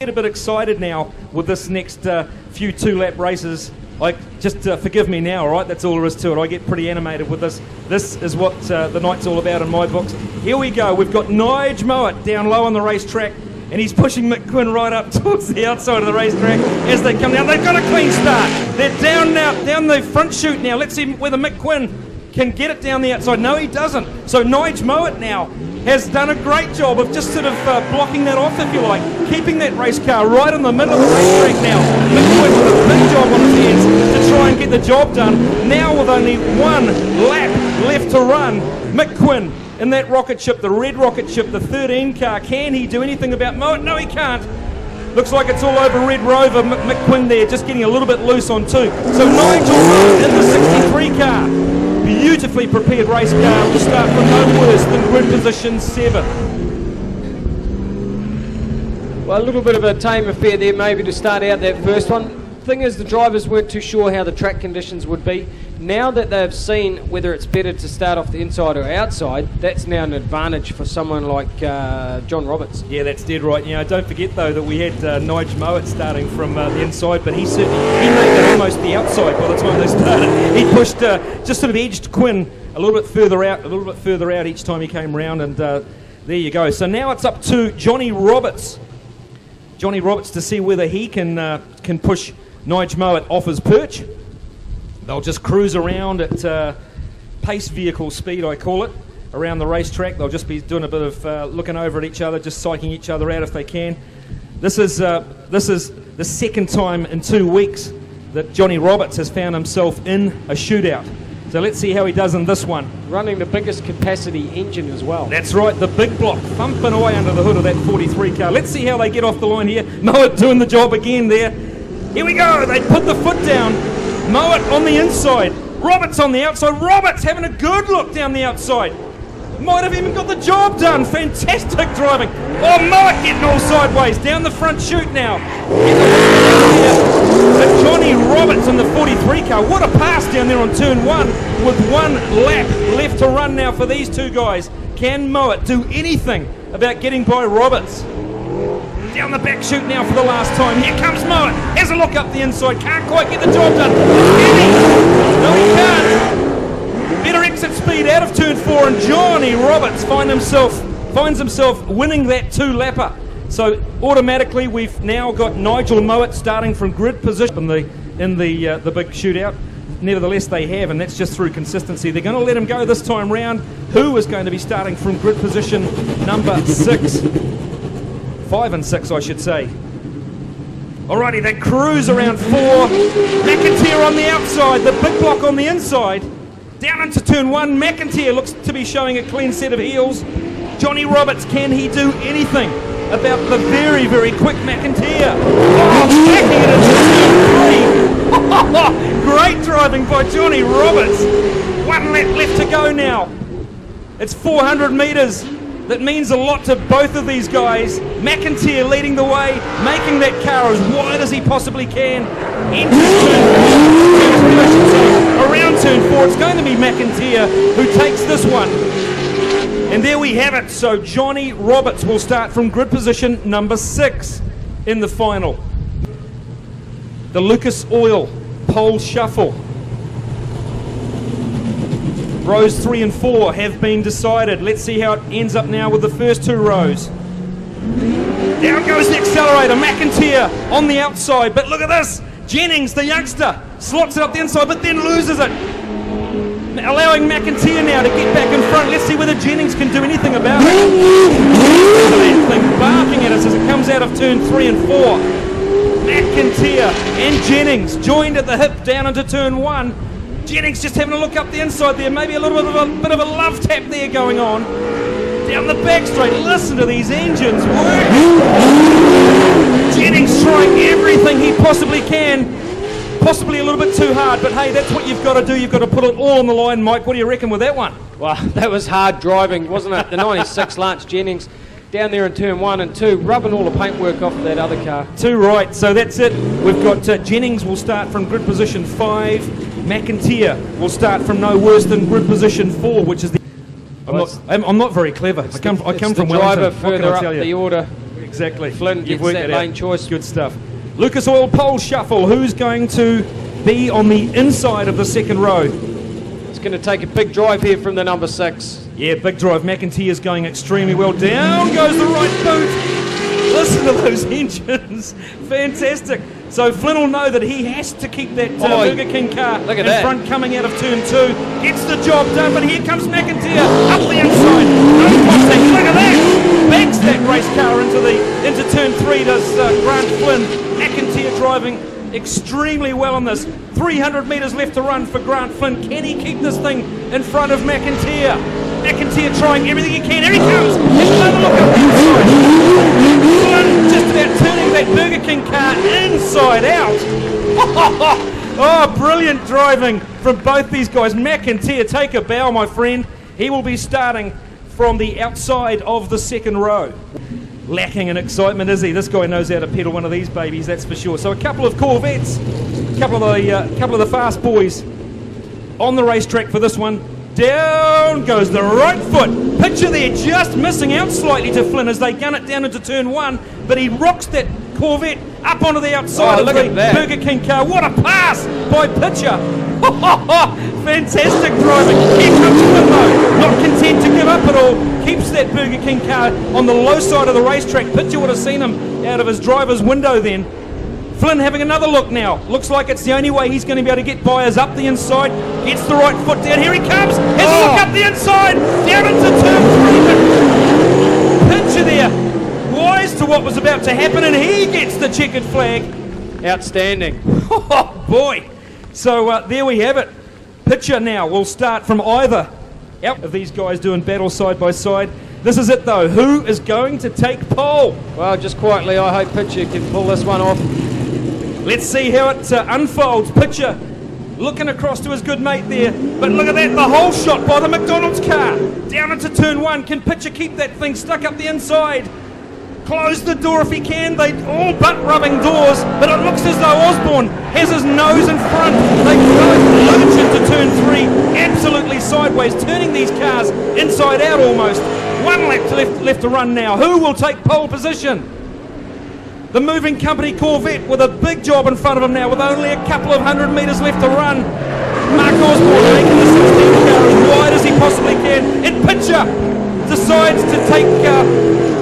Get a bit excited now with this next few two-lap races. Just forgive me now, all right? That's all there is to it. I get pretty animated with this. This is what the night's all about in my books. Here we go. We've got Nige Mowat down low on the racetrack, and he's pushing Mick Quinn right up towards the outside of the racetrack as they come down. They've got a clean start. They're down now, down the front chute now. Let's see whether Mick Quinn can get it down the outside. No, he doesn't. So Nige Mowat now has done a great job of just sort of blocking that off, if you like, keeping that race car right in the middle of the racetrack now. Mick Quinn with a big job on his hands to try and get the job done. Now with only one lap left to run, Mick Quinn in that rocket ship, the red rocket ship, the 13 car. Can he do anything about Mowat? No, he can't. Looks like it's all over Red Rover. Mick Quinn there, just getting a little bit loose on two. So Nigel Mowat in the 63 car. Beautifully prepared race car will start from no worse than grid position 7. Well, a little bit of a tame affair there maybe to start out that first one. Thing is, the drivers weren't too sure how the track conditions would be. Now that they've seen whether it's better to start off the inside or outside, that's now an advantage for someone like John Roberts. Yeah, that's dead right. You know, don't forget though that we had Nige Mowat starting from the inside, but he made that almost the outside by the time they started. He pushed, just sort of edged Quinn a little bit further out each time he came round, and there you go. So now it's up to Johnny Roberts. Johnny Roberts to see whether he can push Nige Mowat off his perch. They'll just cruise around at pace vehicle speed, I call it, around the racetrack. They'll just be doing a bit of looking over at each other, just psyching each other out if they can. This is the second time in 2 weeks that Johnny Roberts has found himself in a shootout. So let's see how he does in this one. Running the biggest capacity engine as well. That's right, the big block, thumping away under the hood of that 43 car. Let's see how they get off the line here. Mowat doing the job again there. Here we go, they put the foot down. Mowat on the inside, Roberts on the outside. Roberts having a good look down the outside. Might have even got the job done. Fantastic driving. Oh, Mowat getting all sideways down the front chute now. But Johnny Roberts in the 43 car. What a pass down there on turn 1 with 1 lap left to run now for these two guys. Can Mowat do anything about getting by Roberts? Down the back chute now for the last time. Here comes Mowat. Has a look up the inside. Can't quite get the job done. Can he? No, he can't. Better exit speed out of turn 4, and Johnny Roberts finds himself winning that 2-lapper. So automatically we've now got Nigel Mowat starting from grid position in the big shootout. Nevertheless, they have, and that's just through consistency. They're going to let him go this time round. Who is going to be starting from grid position number 6? 5 and 6, I should say. Alrighty, they cruise around 4. McIntyre on the outside, the big block on the inside. Down into turn 1, McIntyre looks to be showing a clean set of heels. Johnny Roberts, can he do anything about the very, very quick McIntyre? Oh, backing it into turn 3. Great driving by Johnny Roberts. 1 lap left to go now. It's 400 metres. That means a lot to both of these guys. McIntyre leading the way, making that car as wide as he possibly can. Around turn 4, it's going to be McIntyre who takes this one. And there we have it. So Johnny Roberts will start from grid position number 6 in the final. The Lucas Oil pole shuffle. Rows 3 and 4 have been decided. Let's see how it ends up now with the first 2 rows. Down goes the accelerator. McIntyre on the outside. But look at this. Jennings, the youngster, slots it up the inside, but then loses it. Allowing McIntyre now to get back in front. Let's see whether Jennings can do anything about it. That thing barking at us as it comes out of turn 3 and 4. McIntyre and Jennings joined at the hip down into turn 1. Jennings just having a look up the inside there, maybe a little bit of a love tap there going on. Down the back straight, listen to these engines work. Jennings trying everything he possibly can, possibly a little bit too hard, but hey, that's what you've got to do. You've got to put it all on the line, Mike. What do you reckon with that one? Well, that was hard driving, wasn't it? The 96 Lance Jennings down there in turn 1 and 2, rubbing all the paintwork off of that other car. Too right, so that's it. We've got Jennings will start from grid position 5. McIntyre will start from no worse than grid position 4, which is the... I'm not very clever. I come from Wellington. Driver further up the order. Exactly. Flynn You've gets worked that it out. lane choice. Good stuff. Lucas Oil pole shuffle. Who's going to be on the inside of the second row? It's going to take a big drive here from the number 6. Yeah, big drive. McIntyre is going extremely well. Down goes the right boot. Listen to those engines. Fantastic. So Flynn will know that he has to keep that Burger King car in front coming out of turn 2. Gets the job done, but here comes McIntyre up the inside. No contact. Look at that. Banks that race car into turn 3 does Grant Flynn. McIntyre driving extremely well on this. 300 metres left to run for Grant Flynn. Can he keep this thing in front of McIntyre? McIntyre trying everything he can. Here he comes. Here's another look up the inside. Flynn just about turning that Burger King car inside out. Oh, brilliant driving from both these guys. McIntyre, take a bow, my friend. He will be starting from the outside of the second row. Lacking in excitement, is he? This guy knows how to pedal one of these babies, that's for sure. So a couple of Corvettes, a couple of the fast boys on the racetrack for this one. Down goes the right foot. Picture there, just missing out slightly to Flynn as they gun it down into turn 1, but he rocks that Corvette up onto the outside of the Burger King car. What a pass by Pitcher. Fantastic driving. Here comes Flynn though, not content to give up at all. Keeps that Burger King car on the low side of the racetrack. Pitcher would have seen him out of his driver's window then. Flynn having another look now. Looks like it's the only way he's going to be able to get by is up the inside. Gets the right foot down. Here he comes. Has a look up the inside. Down into turn 3. Pitcher there. Wise to what was about to happen, and he gets the checkered flag. Outstanding. Oh, boy. So there we have it. Pitcher now will start from either of these guys doing battle side by side. This is it though. Who is going to take pole? Well, just quietly, I hope Pitcher can pull this one off. Let's see how it unfolds. Pitcher looking across to his good mate there. But look at that, the whole shot by the McDonald's car. Down into turn 1. Can Pitcher keep that thing stuck up the inside? Close the door if he can. They all butt rubbing doors, but it looks as though Osborne has his nose in front. They both lurch into turn 3, absolutely sideways, turning these cars inside out almost. 1 lap left to run now. Who will take pole position? The moving company Corvette with a big job in front of him now with only a couple of 100 metres left to run. Mark Osborne making the 16 car as wide as he possibly can. And Pitcher decides to take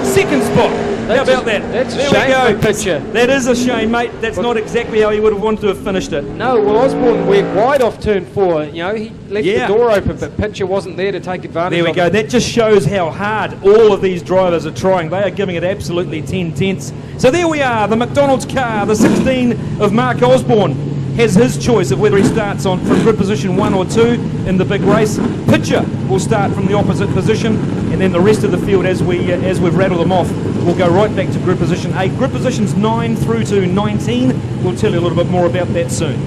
second spot. How about that? That's a shame for Pitcher. That is a shame, mate. That's not exactly how he would have wanted to have finished it. No, well, Osborne went wide off turn 4. You know, he left the door open, but Pitcher wasn't there to take advantage of it. There we go. That just shows how hard all of these drivers are trying. They are giving it absolutely 10 tenths. So there we are. The McDonald's car, the 16 of Mark Osborne, has his choice of whether he starts on from grid position 1 or 2 in the big race. Pitcher will start from the opposite position, and then the rest of the field, as we've rattled them off, will go right back to grid position 8. Grid positions 9 through to 19. We'll tell you a little bit more about that soon.